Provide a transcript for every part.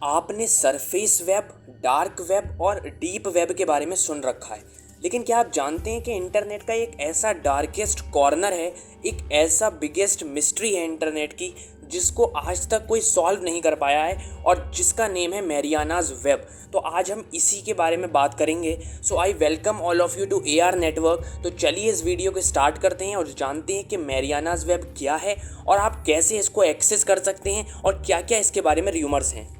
आपने surface web, dark web और deep web के बारे में सुन रखा है, लेकिन क्या आप जानते हैं कि इंटरनेट का एक ऐसा डार्केस्ट कॉर्नर है, एक ऐसा बिगेस्ट मिस्ट्री है इंटरनेट की, जिसको आज तक कोई सॉल्व नहीं कर पाया है और जिसका नेम है मैरियानाज वेब। तो आज हम इसी के बारे में बात करेंगे। So I welcome all of you to AR network. तो चलिए इस वीडियो को स्टार्ट करते हैं और जानते हैं कि मैरियानाज वेब क्या है और आप कैसे इसको एक्सेस कर सकते हैं और क्या क्या इसके बारे में र्यूमर्स हैं।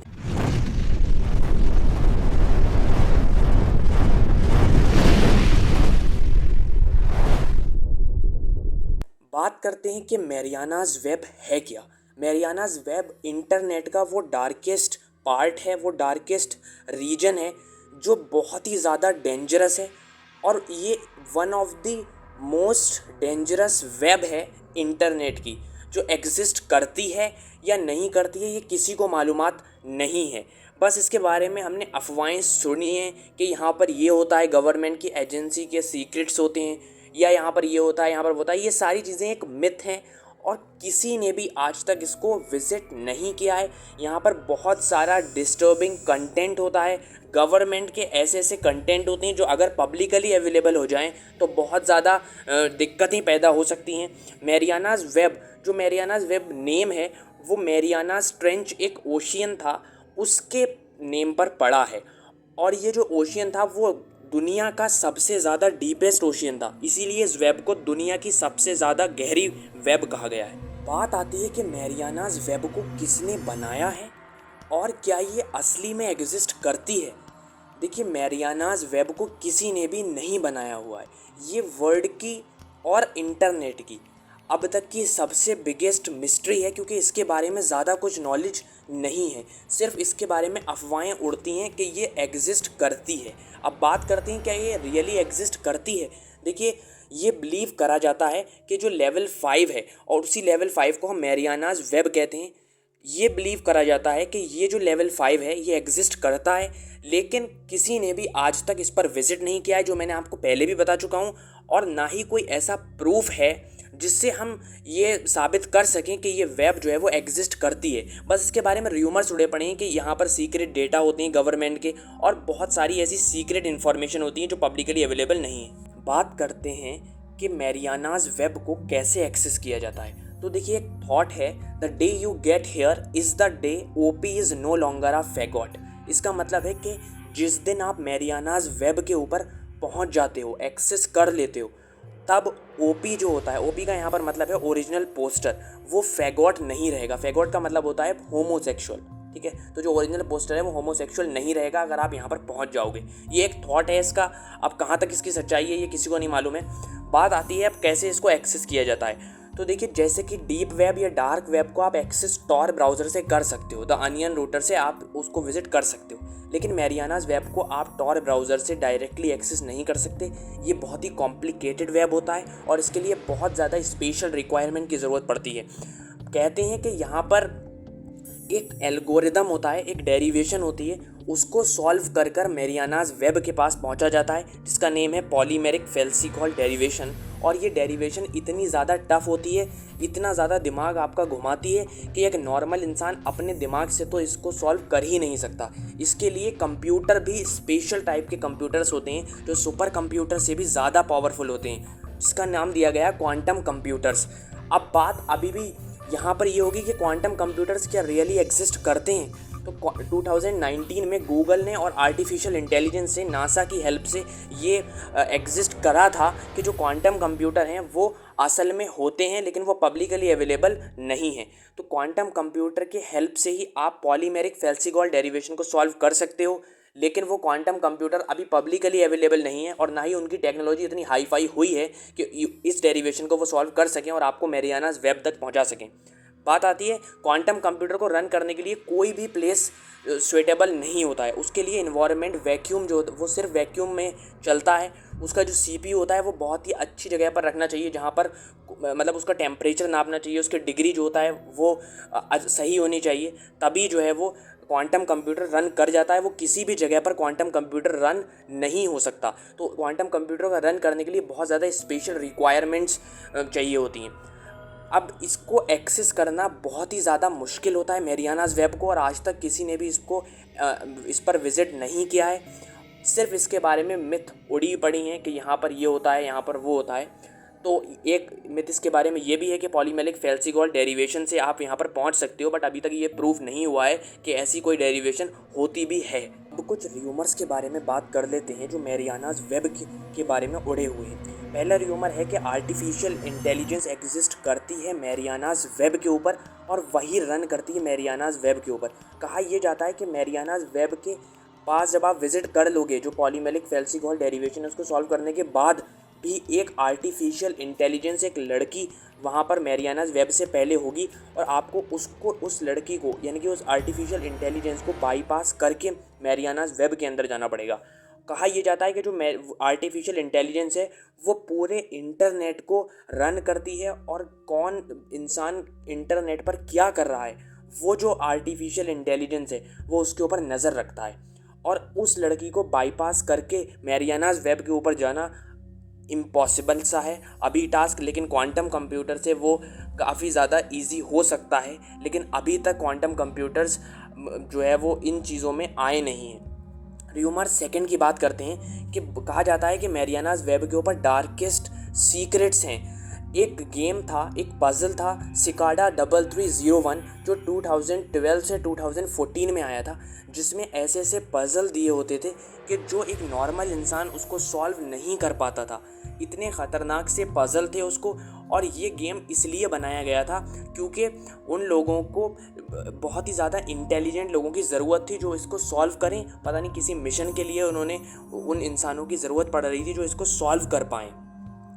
बात करते हैं कि मैरियानाज वेब है क्या। मैरियानाज वेब इंटरनेट का वो डार्केस्ट पार्ट है, वो डार्केस्ट रीजन है जो बहुत ही ज़्यादा डेंजरस है और ये one of the most dangerous web है इंटरनेट की, जो एग्जिस्ट करती है या नहीं करती है ये किसी को मालूमात नहीं है। बस इसके बारे में हमने अफवाहें सुनी हैं कि यहाँ पर ये होता है, गवर्नमेंट की एजेंसी के सीक्रेट्स होते हैं, या यहाँ पर ये होता है, यहाँ पर होता है। ये सारी चीज़ें एक मिथ हैं और किसी ने भी आज तक इसको विज़िट नहीं किया है। यहाँ पर बहुत सारा डिस्टर्बिंग कंटेंट होता है, गवर्नमेंट के ऐसे ऐसे कंटेंट होते हैं जो अगर पब्लिकली अवेलेबल हो जाएं तो बहुत ज़्यादा दिक्कतें पैदा हो सकती हैं। मैरियानाज वेब, जो मैरियानाज वेब नेम है वो मैरियानाज ट्रेंच एक ओशियन था, उसके नेम पर पड़ा है। और ये जो ओशियन था वो दुनिया का सबसे ज़्यादा डीपेस्ट ओशियन था, इसीलिए इस वेब को दुनिया की सबसे ज़्यादा गहरी वेब कहा गया है। बात आती है कि मैरियानाज वेब को किसने बनाया है और क्या ये असली में एग्जिस्ट करती है। देखिए, मैरियानाज वेब को किसी ने भी नहीं बनाया हुआ है। ये वर्ल्ड की और इंटरनेट की अब तक की सबसे बिगेस्ट मिस्ट्री है, क्योंकि इसके बारे में ज़्यादा कुछ नॉलेज नहीं है। सिर्फ इसके बारे में अफवाहें उड़ती हैं कि ये एग्जिस्ट करती है। अब बात करते हैं क्या ये रियली एग्जिस्ट करती है। देखिए, ये बिलीव करा जाता है कि जो लेवल 5 है और उसी लेवल 5 को हम मैरियानाज वेब कहते हैं, ये बिलीव करा जाता है कि ये जो लेवल 5 है ये एग्जिस्ट करता है, लेकिन किसी ने भी आज तक इस पर विजिट नहीं किया है, जो मैंने आपको पहले भी बता चुका हूँ। और ना ही कोई ऐसा प्रूफ है जिससे हम ये साबित कर सकें कि ये वेब जो है वो एग्जिस्ट करती है। बस इसके बारे में र्यूमर्स उड़े पड़े हैं कि यहाँ पर सीक्रेट डेटा होते हैं गवर्नमेंट के और बहुत सारी ऐसी सीक्रेट इन्फॉर्मेशन होती है जो पब्लिकली अवेलेबल नहीं है। बात करते हैं कि मैरियानाज वेब को कैसे एक्सेस किया जाता है। तो देखिए, एक थॉट है, the day you get here is the day OP is no longer a faggot. इसका मतलब है कि जिस दिन आप मैरियानाज वेब के ऊपर पहुंच जाते हो, एक्सेस कर लेते हो, तब OP जो होता है, OP का यहाँ पर मतलब है ओरिजिनल पोस्टर, वो फैगॉट नहीं रहेगा। फैगॉट का मतलब होता है होमोसेक्सुअल, ठीक है। तो जो ओरिजिनल पोस्टर है वो होमोसेक्सुअल नहीं रहेगा अगर आप यहाँ पर पहुँच जाओगे। ये एक थॉट है इसका, अब कहाँ तक इसकी सच्चाई है ये किसी को नहीं मालूम है। बात आती है अब कैसे इसको एक्सेस किया जाता है। तो देखिए, जैसे कि डीप वेब या डार्क वेब को आप एक्सेस टॉर ब्राउज़र से कर सकते हो, द अनियन रूटर से आप उसको विजिट कर सकते हो, लेकिन मैरियानाज वेब को आप टॉर ब्राउज़र से डायरेक्टली एक्सेस नहीं कर सकते। ये बहुत ही कॉम्प्लिकेटेड वेब होता है और इसके लिए बहुत ज़्यादा स्पेशल रिक्वायरमेंट की ज़रूरत पड़ती है। कहते हैं कि यहाँ पर एक एल्गोरिदम होता है, एक डेरिवेशन होती है, उसको सॉल्व कर कर मैरियानाज वेब के पास पहुंचा जाता है, जिसका नेम है पॉलीमेरिक फेल्सीकॉल डेरिवेशन। और ये डेरिवेशन इतनी ज़्यादा टफ होती है, इतना ज़्यादा दिमाग आपका घुमाती है कि एक नॉर्मल इंसान अपने दिमाग से तो इसको सॉल्व कर ही नहीं सकता। इसके लिए कंप्यूटर भी स्पेशल टाइप के कंप्यूटर्स होते हैं जो सुपर कंप्यूटर से भी ज़्यादा पावरफुल होते हैं, जिसका नाम दिया गया क्वांटम कंप्यूटर्स। अब बात अभी भी यहाँ पर ये होगी कि क्वांटम कंप्यूटर्स क्या रियली एग्जिस्ट करते हैं। तो 2019 में गूगल ने और आर्टिफिशियल इंटेलिजेंस से, नासा की हेल्प से ये एग्जिस्ट करा था कि जो क्वांटम कंप्यूटर हैं वो असल में होते हैं, लेकिन वो पब्लिकली अवेलेबल नहीं है। तो क्वांटम कंप्यूटर के हेल्प से ही आप पॉलीमेरिक फेल्सीकॉल डेरिवेशन को सॉल्व कर सकते हो, लेकिन वो क्वांटम कंप्यूटर अभी पब्लिकली अवेलेबल नहीं है और ना ही उनकी टेक्नोलॉजी इतनी हाई फाई हुई है कि इस डेरिवेशन को वो सॉल्व कर सकें और आपको मैरियानाज वेब तक पहुंचा सकें। बात आती है, क्वांटम कंप्यूटर को रन करने के लिए कोई भी प्लेस सुइटेबल नहीं होता है। उसके लिए इन्वायरमेंट वैक्यूम जो वो सिर्फ वैक्यूम में चलता है। उसका जो CPU होता है वो बहुत ही अच्छी जगह पर रखना चाहिए, जहाँ पर मतलब उसका टेम्परेचर नापना चाहिए, उसके डिग्री जो होता है वो सही होनी चाहिए, तभी जो है वो क्वांटम कंप्यूटर रन कर जाता है। वो किसी भी जगह पर क्वांटम कंप्यूटर रन नहीं हो सकता। तो क्वांटम कंप्यूटर का रन करने के लिए बहुत ज़्यादा स्पेशल रिक्वायरमेंट्स चाहिए होती हैं। अब इसको एक्सेस करना बहुत ही ज़्यादा मुश्किल होता है मैरियानाज़ वेब को, और आज तक किसी ने भी इस पर विज़िट नहीं किया है। सिर्फ इसके बारे में मिथ उड़ी पड़ी हैं कि यहाँ पर ये होता है, यहाँ पर वो होता है। तो एक मिथ इसके बारे में ये भी है कि पॉलीमेलिक फेल्सिगोल डेरिवेशन से आप यहाँ पर पहुँच सकते हो, बट अभी तक ये प्रूफ नहीं हुआ है कि ऐसी कोई डेरिवेशन होती भी है। अब कुछ र्यूमर्स के बारे में बात कर लेते हैं जो मैरियानाज़ वेब के बारे में उड़े हुए हैं। पहला र्यूमर है कि आर्टिफिशियल इंटेलिजेंस एग्जिस्ट करती है मैरियानाज़ वेब के ऊपर और वही रन करती है मैरियानाज़ वेब के ऊपर। कहा यह जाता है कि मैरियानाज़ वेब के पास जब आप विज़िट कर लोगे, जो पॉलीमेलिक फेल्सिगोल डेरिवेशन है उसको सॉल्व करने के बाद भी एक आर्टिफिशियल इंटेलिजेंस, एक लड़की वहाँ पर मैरियानाज़ वेब से पहले होगी और आपको उस लड़की को यानी कि उस आर्टिफिशियल इंटेलिजेंस को बाईपास करके मैरियानाज़ वेब के अंदर जाना पड़ेगा। कहा यह जाता है कि जो आर्टिफिशियल इंटेलिजेंस है वो पूरे इंटरनेट को रन करती है, और कौन इंसान इंटरनेट पर क्या कर रहा है वो जो आर्टिफिशियल इंटेलिजेंस है वो उसके ऊपर नज़र रखता है। और उस लड़की को बाईपास करके मैरियानाज़ वेब के ऊपर जाना इम्पॉसिबल सा है अभी टास्क, लेकिन क्वांटम कंप्यूटर से वो काफ़ी ज़्यादा इजी हो सकता है। लेकिन अभी तक क्वांटम कंप्यूटर्स जो है वो इन चीज़ों में आए नहीं हैं। र्यूमर सेकंड की बात करते हैं कि कहा जाता है कि मैरियानाज़ वेब के ऊपर डार्केस्ट सीक्रेट्स हैं। एक गेम था, एक पज़ल था सिकाडा 3301 जो 2012 से 2014 में आया था, जिसमें ऐसे ऐसे पज़ल दिए होते थे कि जो एक नॉर्मल इंसान उसको सॉल्व नहीं कर पाता था। इतने ख़तरनाक से पज़ल थे उसको, और ये गेम इसलिए बनाया गया था क्योंकि उन लोगों को बहुत ही ज़्यादा इंटेलिजेंट लोगों की ज़रूरत थी जो इसको सॉल्व करें। पता नहीं किसी मिशन के लिए उन्होंने उन इंसानों की ज़रूरत पड़ रही थी जो इसको सॉल्व कर पाएँ।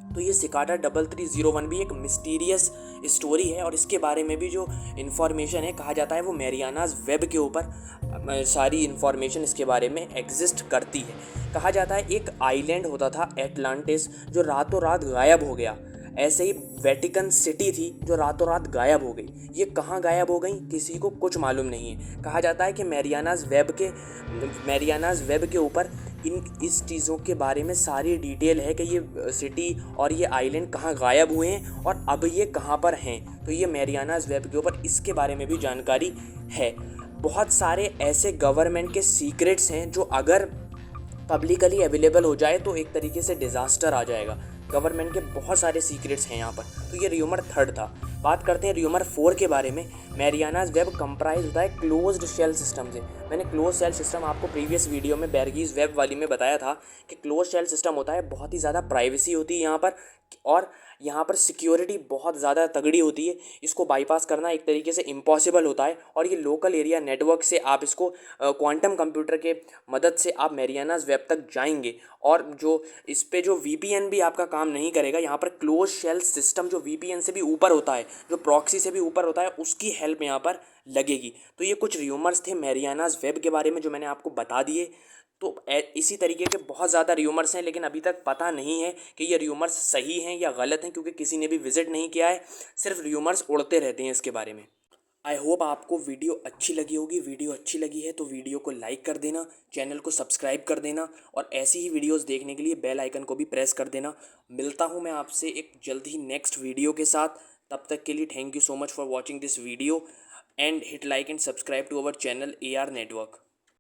तो ये सिकाडा 3301 भी एक मिस्टीरियस स्टोरी है, और इसके बारे में भी जो इन्फॉर्मेशन है कहा जाता है वो मैरियानाज़ वेब के ऊपर सारी इन्फॉर्मेशन इसके बारे में एग्जिस्ट करती है। कहा जाता है एक आइलैंड होता था एटलांटिस जो रातों रात गायब हो गया। ऐसे ही वेटिकन सिटी थी जो रातों रात गायब हो गई। ये कहाँ गायब हो गई किसी को कुछ मालूम नहीं है। कहा जाता है कि मैरियानाज़ वेब के ऊपर इस चीज़ों के बारे में सारी डिटेल है कि ये सिटी और ये आइलैंड कहाँ गायब हुए हैं और अब ये कहाँ पर हैं। तो ये मैरियानाज़ वेब के ऊपर इसके बारे में भी जानकारी है। बहुत सारे ऐसे गवर्नमेंट के सीक्रेट्स हैं जो अगर पब्लिकली अवेलेबल हो जाए तो एक तरीके से डिज़ास्टर आ जाएगा। गवर्नमेंट के बहुत सारे सीक्रेट्स हैं यहाँ पर। तो ये र्यूमर थर्ड था। बात करते हैं र्यूमर 4 के बारे में। मैरियानाज़ वेब कंप्राइज होता है क्लोज्ड शेल सिस्टम से। मैंने क्लोज शेल सिस्टम आपको प्रीवियस वीडियो में बेरगीज़ वेब वाली में बताया था कि क्लोज शेल सिस्टम होता है, बहुत ही ज़्यादा प्राइवेसी होती है यहाँ पर, और यहाँ पर सिक्योरिटी बहुत ज़्यादा तगड़ी होती है। इसको बाईपास करना एक तरीके से इम्पॉसिबल होता है, और ये लोकल एरिया नेटवर्क से आप इसको क्वांटम कंप्यूटर के मदद से आप मैरियानाज़ वेब तक जाएंगे, और जो इस पे जो VPN भी आपका काम नहीं करेगा। यहाँ पर क्लोज शेल सिस्टम जो VPN से भी ऊपर होता है, जो प्रॉक्सी से भी ऊपर होता है, उसकी हेल्प यहाँ पर लगेगी। तो ये कुछ र्यूमर्स थे मैरियानाज़ वेब के बारे में जो मैंने आपको बता दिए। तो इसी तरीके के बहुत ज़्यादा र्यूमर्स हैं, लेकिन अभी तक पता नहीं है कि ये र्यूमर्स सही हैं या गलत हैं, क्योंकि किसी ने भी विज़िट नहीं किया है। सिर्फ र्यूमर्स उड़ते रहते हैं इसके बारे में। आई होप आपको वीडियो अच्छी लगी होगी। वीडियो अच्छी लगी है तो वीडियो को लाइक कर देना, चैनल को सब्सक्राइब कर देना, और ऐसी ही वीडियोस देखने के लिए बेल आइकन को भी प्रेस कर देना। मिलता हूँ मैं आपसे एक जल्द ही नेक्स्ट वीडियो के साथ। तब तक के लिए thank you so much for watching this video, and hit like and subscribe to our channel AR network.